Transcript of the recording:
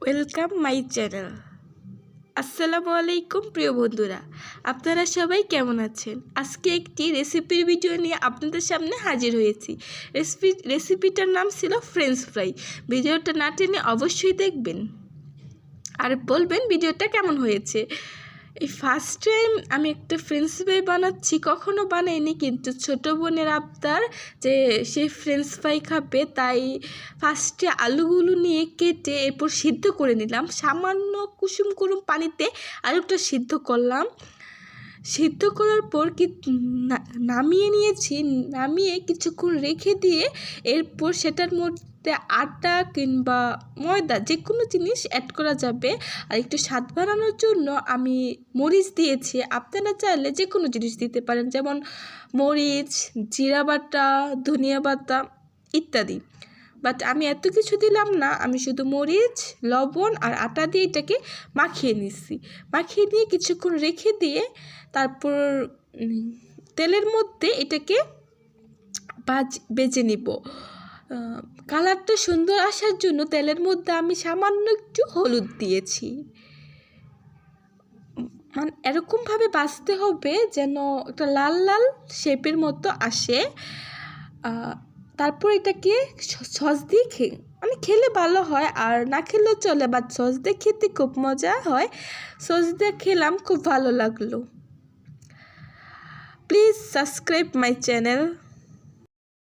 Welcome my channel. আসসালামু আলাইকুম প্রিয় বন্ধুরা, আপনারা সবাই কেমন আছেন? আজকে একটি রেসিপির ভিডিও নিয়ে আপনাদের সামনে হাজির হয়েছি। রেসিপিটার নাম ছিল ফ্রেঞ্চ ফ্রাই। ভিডিওটা না টেনে অবশ্যই দেখবেন আর বলবেন ভিডিওটা কেমন হয়েছে। এই ফার্স্ট টাইম আমি একটা ফ্রেঞ্চ ফ্রাই বানাচ্ছি, কখনো বানাইনি, কিন্তু ছোটো বোনের আবদার যে সে ফ্রেঞ্চ ফ্রাই খাবে, তাই ফার্স্টে আলুগুলো নিয়ে কেটে এরপর সিদ্ধ করে নিলাম। সামান্য কুসুম কুসুম পানিতে আলুটা সিদ্ধ করলাম। সিদ্ধ করার পর নামিয়ে নিয়েছি। নামিয়ে কিছুক্ষণ রেখে দিয়ে এরপর সেটার মধ্যে আটা কিংবা ময়দা যে কোনো জিনিস অ্যাড করা যাবে। আর একটু স্বাদ বাড়ানোর জন্য আমি মরিচ দিয়েছি। আপনারা চাইলে যে কোনো জিনিস দিতে পারেন, যেমন মরিচ, জিরা বাটা, ধনিয়া বাটা ইত্যাদি। বাট আমি এত কিছু দিলাম না, আমি শুধু মরিচ, লবণ আর আটা দিয়ে এটাকে মাখিয়ে নিচ্ছি। মাখিয়ে দিয়ে কিছুক্ষণ রেখে দিয়ে তারপর তেলের মধ্যে এটাকে ভেজে নিব। কালারটা সুন্দর আসার জন্য তেলের মধ্যে আমি সামান্য একটু হলুদ দিয়েছি। মানে এরকমভাবে ভাজতে হবে যেন একটা লাল লাল শেপের মতো আসে। তারপর এটাকে সস দিয়ে খেলে ভালো হয়, আর না খেলেও চলে, বাট সস দিয়ে খেতে খুব মজা হয়। সস দিয়ে খেলাম, খুব ভালো লাগলো। Please subscribe my channel.